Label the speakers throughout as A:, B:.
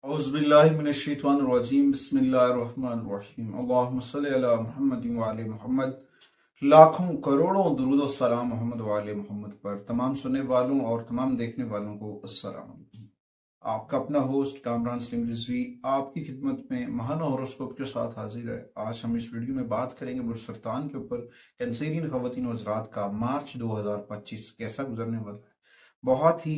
A: औज़ुबिल्लाहिमिनश्शैतानिर्रजीम बिस्मिल्लाहिर्रहमानिर्रहीम अल्लाहुम्मा सल्लि अला मुहम्मद व आले मोहम्मद। लाखों करोड़ों दुरूद और सलाम मोहम्मद व आले मोहम्मद पर। तमाम सुनने वालों और तमाम देखने वालों को अस्सलाम वालेकुम। आपका अपना होस्ट कामरान सलीम रिजवी आपकी खिदमत में महाना हॉरोस्कोप के साथ हाजिर है। आज हम इस वीडियो में बात करेंगे बुर्सरतान के ऊपर। कैंसेरियन ख़वातीन व हज़रात का मार्च 2025 कैसा गुजरने वाला है। बहुत ही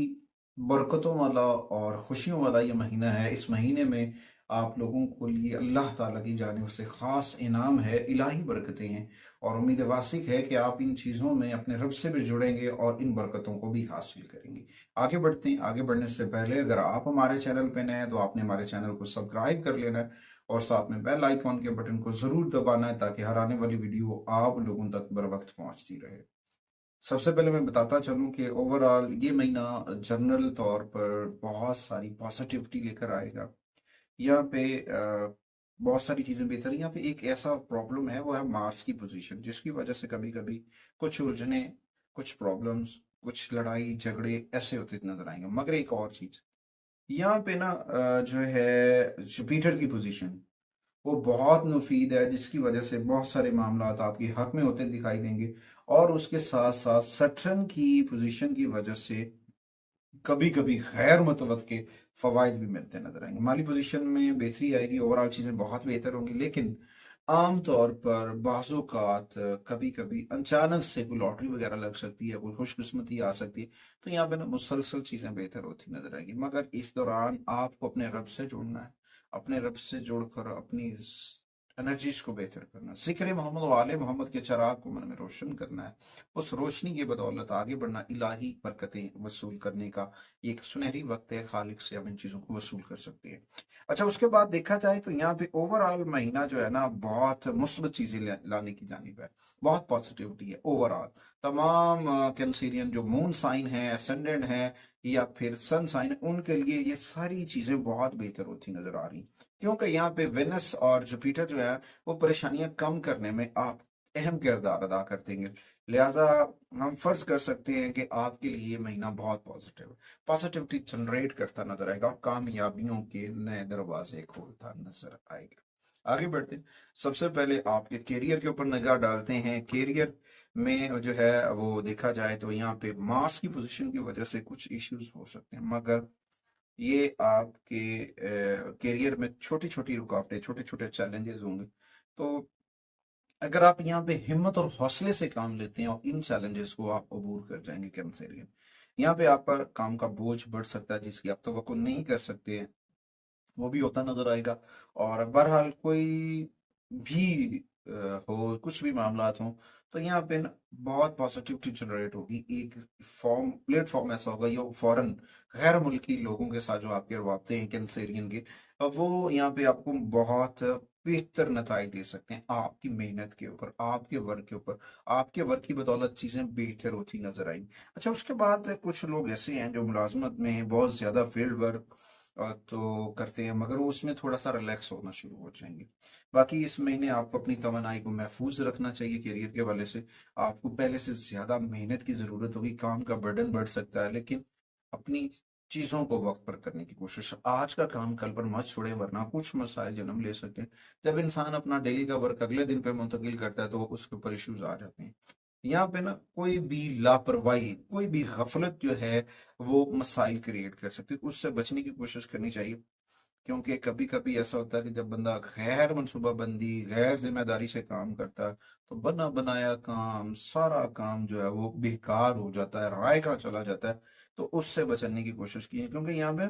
A: बरकतों वाला और खुशियों वाला ये महीना है। इस महीने में आप लोगों को लिए अल्लाह ताला की जानिब से ख़ास इनाम है, इलाही बरकतें हैं और उम्मीद वासिक है कि आप इन चीज़ों में अपने रब से भी जुड़ेंगे और इन बरकतों को भी हासिल करेंगे। आगे बढ़ते हैं। आगे बढ़ने से पहले अगर आप हमारे चैनल पर नए हैं तो आपने हमारे चैनल को सब्सक्राइब कर लेना है और साथ में बेल आइकॉन के बटन को ज़रूर दबाना है ताकि हर आने वाली वीडियो आप लोगों तक बर वक्त पहुँचती रहे। सबसे पहले मैं बताता चलूं कि ओवरऑल ये महीना जनरल तौर पर बहुत सारी पॉजिटिविटी लेकर आएगा। यहाँ पे बहुत सारी चीज़ें बेहतर हैं। यहाँ पे एक ऐसा प्रॉब्लम है, वो है मार्स की पोजीशन, जिसकी वजह से कभी कभी कुछ उलझने, कुछ प्रॉब्लम्स, कुछ लड़ाई झगड़े ऐसे होते नजर आएंगे। मगर एक और चीज़ यहाँ पे ना जो है जुपिटर की पोजीशन, वो बहुत मुफीद है, जिसकी वजह से बहुत सारे मामला आपके हक में होते दिखाई देंगे। और उसके साथ साथ सटर्न की पोजीशन की वजह से कभी कभी गैर मुतवक्के फवायद भी मिलते नजर आएंगे। माली पोजीशन में बेहतरी आएगी, ओवरऑल चीजें बहुत बेहतर होंगी। लेकिन आम तौर पर बाज़ोकात कभी कभी अचानक से कोई लॉटरी वगैरह लग सकती है, कोई खुशकिस्मती आ सकती है, तो यहाँ पे ना मुसलसल चीजें बेहतर होती नजर आएंगी। मगर इस दौरान आपको अपने रब से जुड़ना है, अपने रब से जुड़कर अपनी एनर्जीज को बेहतर करना, जिक्र मोहम्मद वाले मोहम्मद के चराग को मन में रोशन करना है। उस रोशनी की बदौलत आगे बढ़ना, इलाही बरकतें वसूल करने का एक सुनहरी वक्त है। खालिक से हम इन चीजों को वसूल कर सकते हैं। अच्छा, उसके बाद देखा जाए तो यहाँ पे ओवरऑल महीना जो है ना, बहुत मुस्बत चीजें लाने की जानिब है, बहुत पॉजिटिविटी है ओवरऑल। तमाम कैंसेरियन जो मून साइन है, एसेंडेंट है या फिर सन साइन, उनके लिए ये सारी चीजें बहुत बेहतर होती नजर आ रही, क्योंकि यहाँ पे वेनस और जुपिटर जो है वो परेशानियां कम करने में आप अहम किरदार अदा कर देंगे। लिहाजा हम फर्ज कर सकते हैं कि आपके लिए ये महीना बहुत पॉजिटिव है, पॉजिटिविटी जनरेट करता नजर आएगा और कामयाबियों के नए दरवाजे खोलता नजर आएगा। आगे बढ़ते हैं। सबसे पहले आपके कैरियर के ऊपर निगाह डालते हैं। कैरियर में जो है वो देखा जाए तो यहाँ पे मार्स की पोजीशन की वजह से कुछ इश्यूज हो सकते हैं, मगर ये आपके करियर में छोटी छोटी रुकावटें, छोटे छोटे चैलेंजेस होंगे। तो अगर आप यहाँ पे हिम्मत और हौसले से काम लेते हैं और इन चैलेंजेस को आप अबूर कर जाएंगे कैंसेरियन, यहाँ पे आप पर काम का बोझ बढ़ सकता है जिसकी आप तवक्को नहीं कर सकते हैं, वो भी होता नजर आएगा। और बहरहाल कोई भी हो, कुछ भी मामला हो, तो यहाँ पे ना बहुत पॉजिटिविटी जनरेट होगी। एक फॉर्म प्लेटफॉर्म ऐसा होगा, ये फॉरेन गैर मुल्की लोगों के साथ जो आपके रवाबते हैं कैंसेरियन के, वो यहाँ पे आपको बहुत बेहतर नताइज दे सकते हैं आपकी मेहनत के ऊपर, आपके वर्क के ऊपर। आपके वर्क की बदौलत चीजें बेहतर होती नजर आएंगी। अच्छा, उसके बाद कुछ लोग ऐसे हैं जो मुलाजमत में हैं, बहुत ज्यादा फील्ड वर्क तो करते हैं, मगर वो उसमें थोड़ा सा रिलैक्स होना शुरू हो जाएंगे। बाकी इस महीने आपको अपनी तमन्नाई को महफूज रखना चाहिए। करियर के हवाले से आपको पहले से ज्यादा मेहनत की जरूरत होगी, काम का बर्डन बढ़ सकता है, लेकिन अपनी चीजों को वक्त पर करने की कोशिश, आज का काम कल पर मत छोड़े, वरना कुछ मसाइल जन्म ले सकते हैं। जब इंसान अपना डेली का वर्क अगले दिन पे मुंतकिल करता है तो उसके ऊपर इश्यूज आ जाते हैं। यहाँ पे ना कोई भी लापरवाही, कोई भी गफलत जो है वो मसाइल क्रिएट कर सकती है, उससे बचने की कोशिश करनी चाहिए। क्योंकि कभी कभी ऐसा होता है कि जब बंदा गैर मनसूबाबंदी, गैर जिम्मेदारी से काम करता है, तो बना बनाया काम, सारा काम जो है वो बेकार हो जाता है, राय का चला जाता है। तो उससे बचने की कोशिश की है, क्योंकि यहाँ पे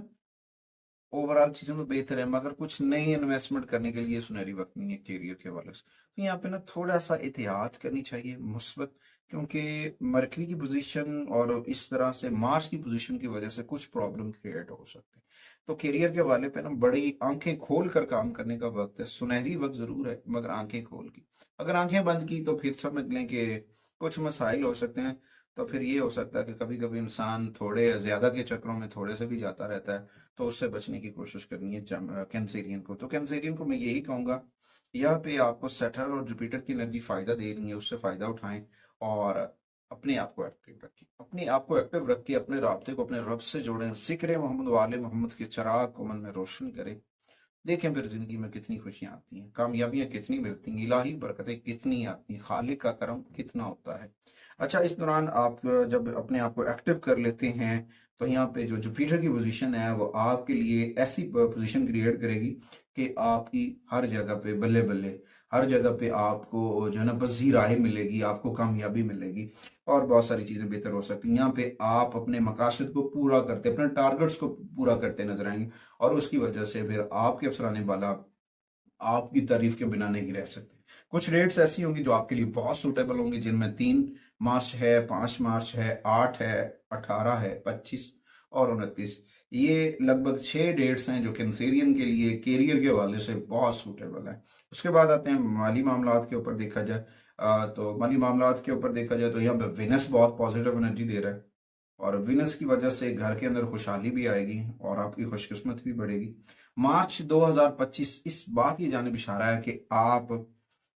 A: ओवरऑल चीजें तो बेहतर है, मगर कुछ नई इन्वेस्टमेंट करने के लिए सुनहरी वक्त नहीं है कैरियर के हवाले से। तो यहाँ पे ना थोड़ा सा एहतियात करनी चाहिए मुस्बत, क्योंकि मरकरी की पोजीशन और इस तरह से मार्स की पोजीशन की वजह से कुछ प्रॉब्लम क्रिएट हो सकते हैं। तो कैरियर के हवाले पे ना बड़ी आंखें खोल कर काम करने का वक्त है। सुनहरी वक्त जरूर है, मगर आंखें खोल की, अगर आंखें बंद की तो फिर समझ लें कि कुछ मसाइल हो सकते हैं। तो फिर ये हो सकता है कि कभी कभी इंसान थोड़े ज्यादा के चक्रों में थोड़े से भी जाता रहता है। तो उससे बचने की कोशिश करनी है कैंसेरियन को। तो कैंसेरियन को मैं यही कहूंगा, यहाँ पे आपको सैटर्न और जुपिटर की एनर्जी फायदा दे रही है, उससे फायदा उठाएं और अपने आप को एक्टिव रखें, अपने आप को एक्टिव रख के अपने राब्ते को अपने रब से जोड़ें, जिक्र मोहम्मद वाले मोहम्मद के चिराग को मन में रोशन करें। देखें फिर जिंदगी में कितनी खुशियां आती हैं, कामयाबियां कितनी मिलती हैं, इलाही बरकतें कितनी आती हैं, खालिक का करम कितना होता है। अच्छा, इस दौरान आप जब अपने आप को एक्टिव कर लेते हैं तो यहाँ पे जो जुपिटर की पोजीशन है वो आपके लिए ऐसी पोजीशन क्रिएट करेगी कि आपकी हर जगह पे बल्ले बल्ले, हर जगह पे आपको जो है ना बस राह मिलेगी, आपको कामयाबी मिलेगी और बहुत सारी चीजें बेहतर हो सकती हैं। यहाँ पे आप अपने मकासद को पूरा करते, अपने टारगेट्स को पूरा करते नजर आएंगे और उसकी वजह से फिर आपके अफसराने वाला आपकी तारीफ के बिना नहीं रह सकते। कुछ रेट्स ऐसी होंगी जो आपके लिए बहुत सूटेबल होंगी, जिनमें 3 मार्च है, 5 मार्च है, 8 है, 18 है, 25 और 29। ये लगभग 6 डेट्स हैं जो कैंसेरियन के लिए कैरियर के हवाले से बहुत सूटेबल है। उसके बाद आते हैं माली मामलात के ऊपर देखा जाए तो माली मामलात के ऊपर देखा जाए तो यहाँ पे विनस बहुत पॉजिटिव एनर्जी दे रहा है और विनस की वजह से घर के अंदर खुशहाली भी आएगी और आपकी खुशकिस्मत भी बढ़ेगी। मार्च 2025 इस बात की जानिब इशारा है कि आप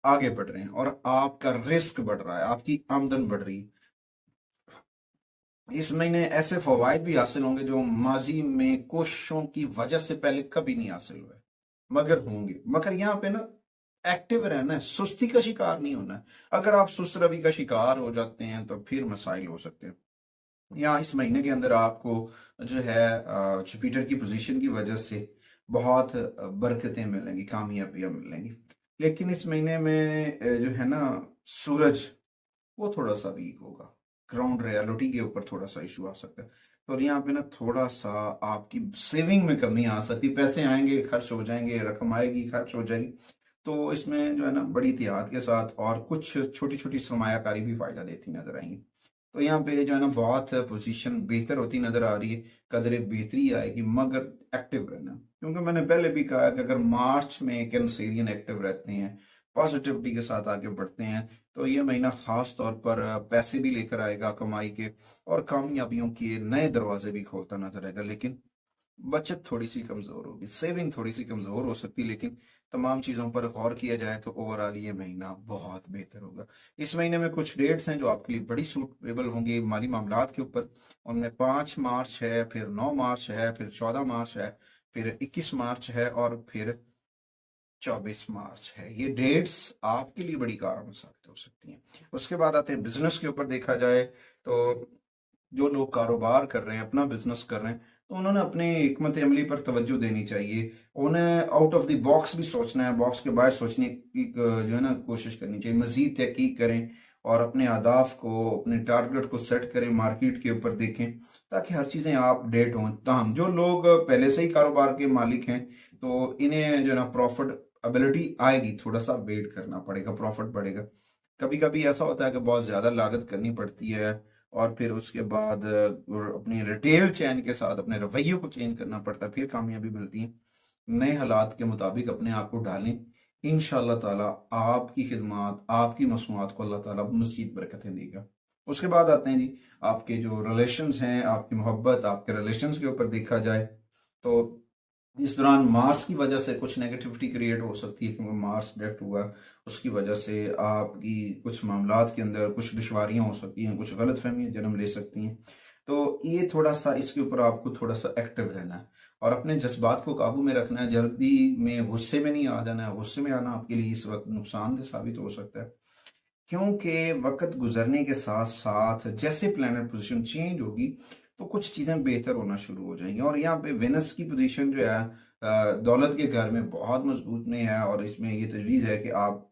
A: आगे बढ़ रहे हैं और आपका रिस्क बढ़ रहा है, आपकी आमदन बढ़ रही है। इस महीने ऐसे फवायद भी हासिल होंगे जो माजी में कोशिशों की वजह से पहले कभी नहीं हासिल हुए, मगर होंगे। मगर यहाँ पे ना एक्टिव रहना है, सुस्ती का शिकार नहीं होना है। अगर आप सुस्त रवि का शिकार हो जाते हैं तो फिर मसाइल हो सकते हैं। यहाँ इस महीने के अंदर आपको जो है जुपिटर की पोजीशन की वजह से बहुत बरकतें मिलेंगी, कामयाबियां मिलेंगी। लेकिन इस महीने में जो है ना सूरज वो थोड़ा सा वीक होगा, ग्राउंड रियलिटी के ऊपर थोड़ा सा इशू आ सकता है। तो यहाँ पे ना थोड़ा सा आपकी सेविंग में कमी आ सकती है, पैसे आएंगे खर्च हो जाएंगे, रकम आएगी खर्च हो जाएगी। तो इसमें जो है ना बड़ी एहतियात के साथ और कुछ छोटी छोटी सरमायाकारी भी फायदा देती नजर आएंगी। तो यहाँ पे जो है ना बहुत पोजीशन बेहतर होती नजर आ रही है, कदरे बेहतरी आएगी, मगर एक्टिव रहना, क्योंकि मैंने पहले भी कहा कि अगर मार्च में कैंसेरियन एक्टिव रहते हैं, पॉजिटिविटी के साथ आगे बढ़ते हैं, तो ये महीना खास तौर पर पैसे भी लेकर आएगा कमाई के और कामयाबियों के नए दरवाजे भी खोलता नजर आएगा। लेकिन बचत थोड़ी सी कमजोर होगी, सेविंग थोड़ी सी कमजोर हो सकती है, लेकिन तमाम चीजों पर गौर किया जाए तो ओवरऑल ये महीना बहुत बेहतर होगा। इस महीने में कुछ डेट्स हैं जो आपके लिए बड़ी सूटेबल होंगी माली मामलात के ऊपर। उनमें 5 मार्च है, फिर 9 मार्च है, फिर 14 मार्च है, फिर 21 मार्च है और फिर 24 मार्च है। ये डेट्स आपके लिए बड़ी कारगर साबित हो सकती हैं। उसके बाद आते हैं बिजनेस के ऊपर देखा जाए तो जो लोग कारोबार कर रहे हैं, अपना बिजनेस कर रहे हैं, तो उन्होंने अपने हिकमत अमली पर तवज्जो देनी चाहिए। उन्हें आउट ऑफ द बॉक्स भी सोचना है, बॉक्स के बाहर सोचने की जो है ना कोशिश करनी चाहिए। मजीद तहकीक करें और अपने अहदाफ को, अपने टारगेट को सेट करें, मार्केट के ऊपर देखें ताकि हर चीज़ें अपडेट हों। ताहम जो लोग पहले से ही कारोबार के मालिक हैं तो इन्हें जो है ना प्रॉफिट एबिलिटी आएगी, थोड़ा सा वेट करना पड़ेगा, प्रॉफिट बढ़ेगा। कभी कभी ऐसा होता है कि बहुत ज़्यादा लागत करनी पड़ती है और फिर उसके बाद अपनी रिटेल चैन के साथ अपने रवैये को चेंज करना पड़ता है, फिर कामयाबी मिलती है। नए हालात के मुताबिक अपने आप को ढालें, इंशाअल्लाह ताला आपकी खिदमत, आपकी मसनूआत को अल्लाह ताला मज़ीद बरकतें देगा। उसके बाद आते हैं जी आपके जो रिलेशंस हैं, आपकी मोहब्बत, आपके रिलेशंस के ऊपर देखा जाए तो इस दौरान मार्स की वजह से कुछ नेगेटिविटी क्रिएट हो सकती है, क्योंकि मार्स डायरेक्ट हुआ, उसकी वजह से आपकी कुछ मामलात के अंदर कुछ दुश्वारियां हो सकती हैं, कुछ गलत फहमियाँ जन्म ले सकती हैं। तो ये थोड़ा सा इसके ऊपर आपको थोड़ा सा एक्टिव रहना है और अपने जज्बात को काबू में रखना है। जल्दी में गुस्से में नहीं आ जाना है, गुस्से में आना आपके लिए इस वक्त नुकसानदेह साबित हो सकता है, क्योंकि वक्त गुजरने के साथ साथ जैसे प्लैनेट पोजीशन चेंज होगी तो कुछ चीज़ें बेहतर होना शुरू हो जाएंगी। और यहाँ पे वेनस की पोजीशन जो है दौलत के घर में बहुत मजबूत नहीं है और इसमें ये तजवीज़ है कि आप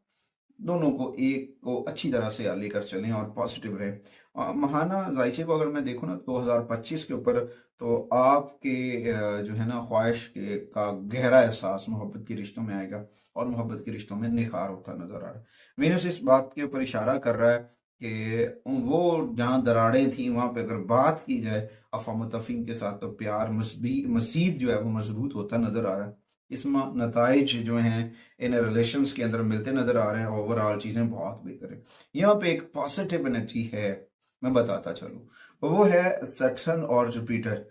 A: दोनों को एक को अच्छी तरह से लेकर चलें और पॉजिटिव रहें। महाना जायचे को अगर मैं देखूँ ना 2025 के ऊपर, तो आपके जो है ना ख्वाहिश के का गहरा एहसास मोहब्बत के रिश्तों में आएगा और मोहब्बत के रिश्तों में निखार होता नजर आ रहा है। वेनस इस बात के ऊपर इशारा कर रहा है कि वो जहाँ दरारें थी वहां पे अगर बात की जाए अफ़ाम तफ़हीम के साथ, तो प्यार मसीद जो है वो मजबूत होता नजर आ रहा है। इसमें नताइज जो हैं इन रिलेशंस के अंदर मिलते नजर आ रहे हैं, ओवरऑल चीजें बहुत बेहतर है। यहाँ पे एक पॉजिटिव एनर्जी है, मैं बताता चलूँ, वो है सैटर्न और जुपिटर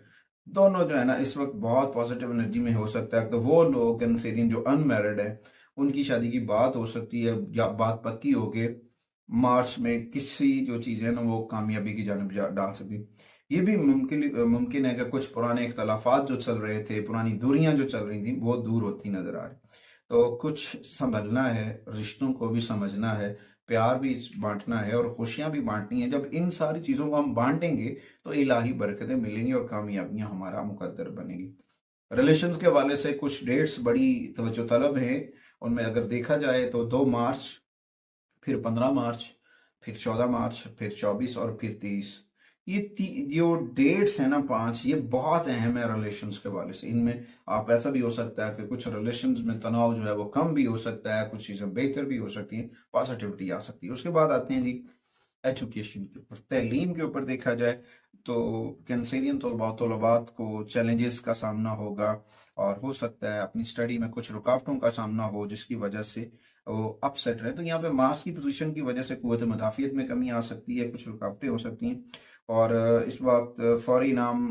A: दोनों जो है ना इस वक्त बहुत पॉजिटिव एनर्जी में हो सकता है। तो वो लोग कैंसेरियन जो अनमैरिड है उनकी शादी की बात हो सकती है या बात पक्की हो गई मार्च में किसी जो चीज़ है ना वो कामयाबी की जानिब डाल सकती है। ये भी मुमकिन है कि कुछ पुराने इख्तलाफात जो चल रहे थे, पुरानी दूरियां जो चल रही थी, वो दूर होती नजर आ रही। तो कुछ संभलना है, रिश्तों को भी समझना है, प्यार भी बांटना है और खुशियां भी बांटनी है। जब इन सारी चीज़ों को हम बांटेंगे तो इलाही बरकतें मिलेंगी और कामयाबियां हमारा मुकद्दर बनेगी। रिलेशंस के हवाले से कुछ डेट्स बड़ी तवज्जो तलब हैं। उनमें अगर देखा जाए तो 2 मार्च, फिर 15 मार्च, फिर 14 मार्च, फिर 24 और फिर 30। ये जो डेट्स हैं ना 5, ये बहुत अहम है रिलेशंस के हवाले से। इनमें आप ऐसा भी हो सकता है कि कुछ रिलेशंस में तनाव जो है वो कम भी हो सकता है, कुछ चीज़ें बेहतर भी हो सकती हैं, पॉजिटिविटी आ सकती है। उसके बाद आते हैं जी एजुकेशन के ऊपर, तलीम के ऊपर देखा जाए तो कैंसरियन तलबात को चैलेंजेस का सामना होगा और हो सकता है अपनी स्टडी में कुछ रुकावटों का सामना हो जिसकी वजह से वो अपसेट रहे। तो यहाँ पे मास की पोजीशन की वजह से कुव्वत मुदाफियत में कमी आ सकती है, कुछ रुकावटें हो सकती हैं। और इस वक्त फौरी इनाम,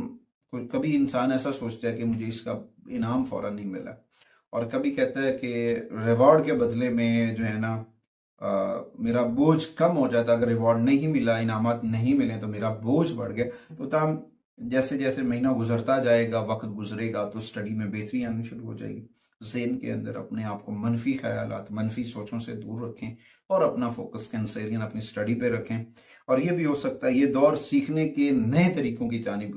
A: कभी इंसान ऐसा सोचता है कि मुझे इसका इनाम फौरन नहीं मिला, और कभी कहता है कि रिवॉर्ड के बदले में जो है ना मेरा बोझ कम हो जाता। अगर रिवॉर्ड नहीं मिला, इनामात नहीं मिले तो मेरा बोझ बढ़ गया। तो तमाम जैसे जैसे महीना गुजरता जाएगा, वक्त गुजरेगा, तो स्टडी में बेहतरी आनी शुरू हो जाएगी। ज़हन के अंदर अपने आप को मनफी ख्यालात, मनफी सोचों से दूर रखें और अपना फोकस कैंसरियन अपनी स्टडी पे रखें। और ये भी हो सकता है ये दौर सीखने के नए तरीकों की जानिब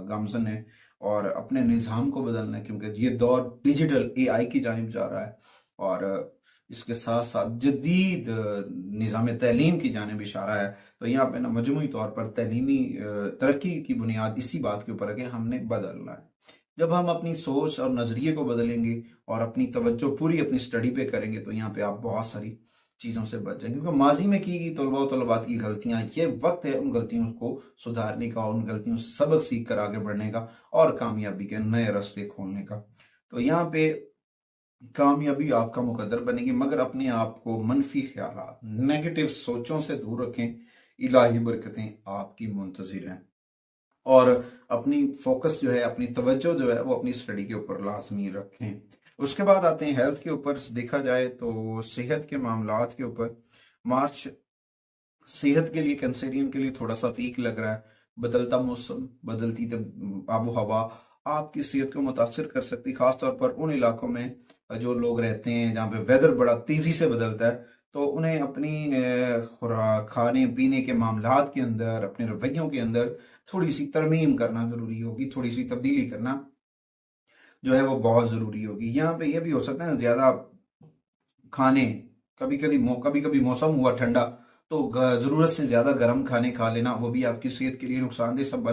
A: गामजन है और अपने निज़ाम को बदलना है, क्योंकि ये दौर डिजिटल AI की जानिब जा रहा है और इसके साथ साथ जदीद निज़ाम तैलीम की जानिब इशारा है। तो यहाँ पे ना मजमूई तौर पर तैलीमी तरक्की की बुनियाद इसी बात के ऊपर है कि हमने बदलना है। जब हम अपनी सोच और नज़रिए को बदलेंगे और अपनी तवज्जो पूरी अपनी स्टडी पे करेंगे तो यहाँ पे आप बहुत सारी चीज़ों से बच जाएंगे। क्योंकि माजी में की गई तलबा और तलबात की गलतियाँ, ये वक्त है उन गलतियों को सुधारने का, उन गलतियों से सबक सीख कर आगे बढ़ने का और कामयाबी के नए रास्ते खोलने का। तो यहाँ पे कामयाबी आपका मुकद्दर बनेगी, मगर अपने आप को मनफी ख्यालात, नेगेटिव सोचों से दूर रखें। इलाही बरकतें आपकी मुंतजिर हैं और अपनी फोकस जो है, अपनी तवज्जो जो है वो अपनी स्टडी के ऊपर लाजमी रखें। उसके बाद आते हैं हेल्थ के ऊपर। देखा जाए तो सेहत के मामलात के ऊपर मार्च सेहत के लिए, कैंसरियन के लिए थोड़ा सा वीक लग रहा है। बदलता मौसम, बदलती आबो हवा आपकी सेहत को मुतासर कर सकती है, खासतौर पर उन इलाकों में जो लोग रहते हैं जहाँ पे वेदर बड़ा तेजी से बदलता है। तो उन्हें अपनी खुराक, खाने पीने के मामलात के अंदर, अपने रवैयों के अंदर थोड़ी सी तरमीम करना जरूरी होगी, थोड़ी सी तब्दीली करना जो है वो बहुत जरूरी होगी। यहाँ पे ये भी हो सकता है ना, ज्यादा खाने, कभी कभी मौसम हुआ ठंडा तो जरूरत से ज्यादा गर्म खाने खा लेना, वो भी आपकी सेहत के लिए नुकसानदेह सब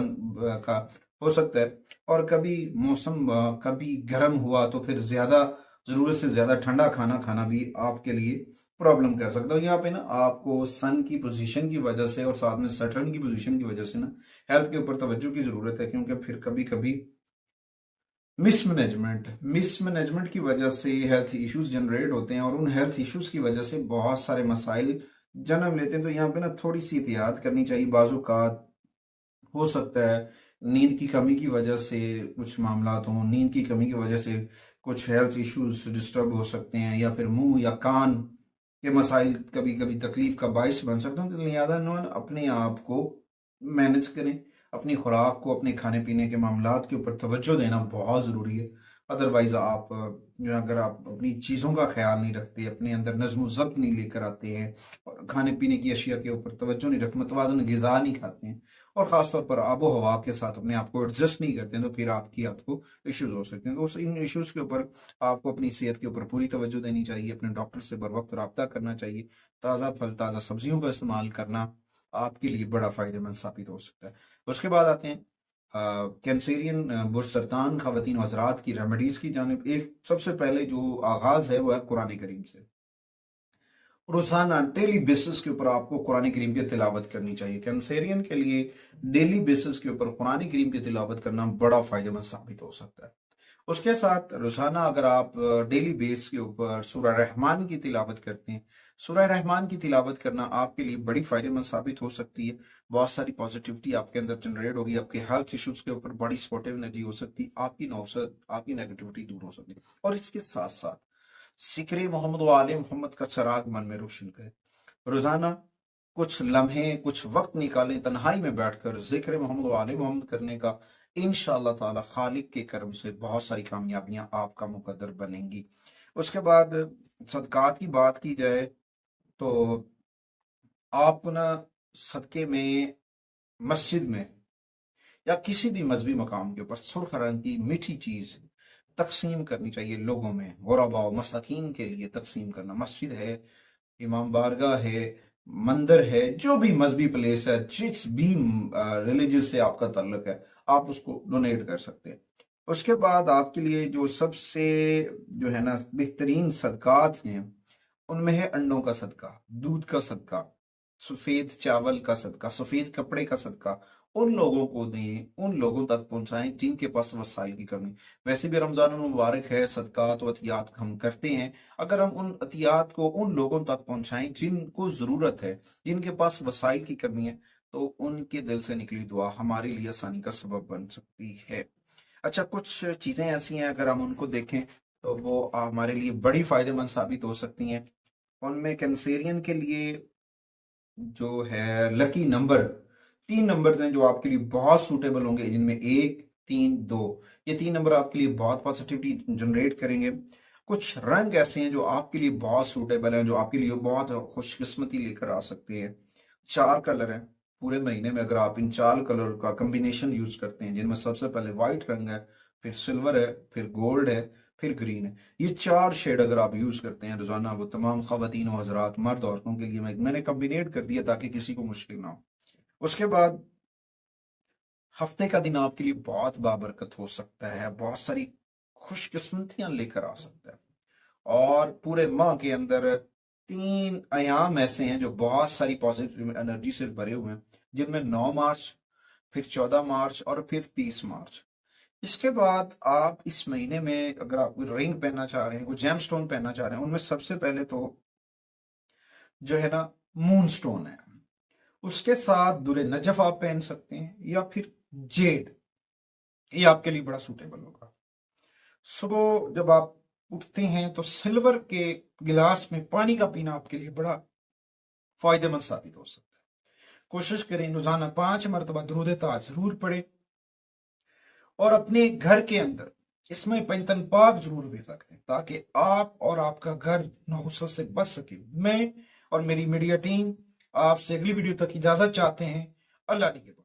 A: का हो सकता है। और कभी मौसम कभी गर्म हुआ तो फिर ज्यादा जरूरत से ज्यादा ठंडा खाना खाना भी आपके लिए प्रॉब्लम कर सकता है। यहाँ पे ना आपको सन की पोजीशन की वजह से और साथ में सैटर्न की पोजीशन की वजह से ना हेल्थ के ऊपर तवज्जो की जरूरत है, क्योंकि फिर कभी कभी मिसमैनेजमेंट की वजह से हेल्थ इश्यूज जनरेट होते हैं और उन हेल्थ इश्यूज की वजह से बहुत सारे मसाइल जन्म लेते हैं। तो यहाँ पे ना थोड़ी सी एहतियात करनी चाहिए। बाजुकात हो सकता है नींद की कमी की वजह से कुछ मामला हों, नींद की कमी की वजह से कुछ हेल्थ इश्यूज डिस्टर्ब हो सकते हैं, या फिर मुंह या कान के मसाइल कभी कभी तकलीफ का बायस बन सकते हैं। तो लिहाजा अपने आप को मैनेज करें, अपनी खुराक को, अपने खाने पीने के मामलात के ऊपर तवज्जो देना बहुत ज़रूरी है। अदरवाइज़ आप जो अगर आप अपनी चीज़ों का ख्याल नहीं रखते, अपने अंदर नज़्म ज़ब्त नहीं लेकर आते हैं और खाने पीने की अशिया के ऊपर तवज्जो नहीं रखते, मतवाज़न ग़िज़ा नहीं खाते हैं और ख़ासतौर पर आबो हवा के साथ अपने आप को एडजस्ट नहीं करते हैं, तो फिर आपको इश्यूज़ हो सकते हैं। तो इन इश्यूज़ के ऊपर आपको अपनी सेहत के ऊपर पूरी तवज्जो देनी चाहिए, अपने डॉक्टर से बर वक्त रब्ता करना चाहिए। ताज़ा फल, ताज़ा सब्जियों का इस्तेमाल करना आपके लिए बड़ा फ़ायदेमंद साबित हो सकता है। उसके बाद आते हैं कैंसरियन बुरसरतान ख़वातीन व हज़रात की रेमेडीज़ की जानिब। एक सबसे पहले जो आगाज़ है वो है कुरान करीम से। रोजाना डेली बेसिस के ऊपर आपको कुरान करीम की तिलावत करनी चाहिए। कैंसरियन के लिए डेली बेसिस के ऊपर कुरान करीम की तिलावत करना बड़ा फायदेमंद साबित हो सकता है। उसके साथ रोजाना अगर आप डेली बेस के ऊपर सूरह रहमान की तिलावत करते हैं, सूरह रहमान की तिलावत करना आपके लिए बड़ी फायदेमंद साबित हो सकती है। बहुत सारी पॉजिटिविटी आपके अंदर जनरेट होगी, आपके हेल्थ इश्यूज के ऊपर बड़ी सपोर्टिव एनर्जी हो सकती है, आपकी नौसत, आपकी नेगेटिविटी दूर हो सकती है। और इसके साथ साथ सिक्रे मोहम्मद वाले मोहम्मद का चराग मन में रोशन करें। रोजाना कुछ लम्हे, कुछ वक्त निकालें तन्हाई में बैठकर जिक्र मोहम्मद व आले मोहम्मद करने का। इंशाअल्लाह ताला खालिक के करम से बहुत सारी कामयाबियां आपका मुकद्दर बनेंगी। उसके बाद सदकात की बात की जाए तो आपको ना सदके में मस्जिद में या किसी भी मजहबी मकाम के ऊपर सुर्ख रंग की मीठी चीज तकसीम करनी चाहिए लोगों में। गुरबा मसाकीन के लिए तकसीम करना, मस्जिद है, इमाम बारगाह है, मंदिर है, जो भी मजहबी प्लेस है, जिस भी रिलीजियस से आपका ताल्लुक है, आप उसको डोनेट कर सकते हैं। उसके बाद आपके लिए जो सबसे जो है ना बेहतरीन सदकात हैं, उनमें है अंडों का सदका, दूध का सदका, सफेद चावल का सदका, सफेद कपड़े का सदका। उन लोगों को दें, उन लोगों तक पहुंचाएं जिनके पास वसाइल की कमी। वैसे भी रमजान मुबारक है, सदकात व अतियात हम करते हैं। अगर हम उन अतियात को उन लोगों तक पहुंचाएं जिनको जरूरत है, जिनके पास वसाइल की कमी है, तो उनके दिल से निकली दुआ हमारे लिए आसानी का सबब बन सकती है। अच्छा, कुछ चीजें ऐसी हैं अगर हम उनको देखें तो वो हमारे लिए बड़ी फायदेमंद साबित हो सकती हैं। उनमें कैंसेरियन के लिए जो है लकी नंबर, 3 नंबर हैं जो आपके लिए बहुत सूटेबल होंगे, जिनमें 1, 3, 2, ये 3 नंबर आपके लिए बहुत पॉजिटिविटी जनरेट करेंगे। कुछ रंग ऐसे हैं जो आपके लिए बहुत सूटेबल हैं, जो आपके लिए बहुत खुशकिस्मती लेकर आ सकते हैं। 4 कलर हैं पूरे महीने में, अगर आप इन 4 कलर का कम्बिनेशन यूज करते हैं, जिनमें सबसे पहले व्हाइट रंग है, फिर सिल्वर है, फिर गोल्ड है, फिर ग्रीन है। ये 4 शेड अगर आप यूज करते हैं रोजाना, वो तमाम खवातीन और हजरात, मर्द औरतों के लिए मैंने कम्बिनेट कर दिया ताकि किसी को मुश्किल ना हो। उसके बाद हफ्ते का दिन आपके लिए बहुत बाबरकत हो सकता है, बहुत सारी खुशकिस्मतियां लेकर आ सकता है। और पूरे माह के अंदर 3 अयाम ऐसे हैं जो बहुत सारी पॉजिटिव एनर्जी से भरे हुए हैं, जिनमें 9 मार्च, फिर 14 मार्च और फिर 30 मार्च। इसके बाद आप इस महीने में अगर आप कोई रिंग पहनना चाह रहे हैं, कोई जेम स्टोन पहनना चाह रहे हैं, उनमें सबसे पहले तो जो है ना मून स्टोन है। उसके साथ दुरे नजफ आप पहन सकते हैं, या फिर जेड, ये आपके लिए बड़ा सूटेबल होगा। सुबह जब आप उठते हैं तो सिल्वर के गिलास में पानी का पीना आपके लिए बड़ा फायदेमंद साबित हो सकता है। कोशिश करें रोजाना 5 मरतबा दुरूद ताज जरूर पढ़े, और अपने घर के अंदर इसमें पंजतन पाक जरूर भेजा करें, ताकि आप और आपका घर नहुसत से बच सके। मैं और मेरी मीडिया टीम आपसे अगली वीडियो तक इजाजत चाहते हैं। अल्लाह निगहबान।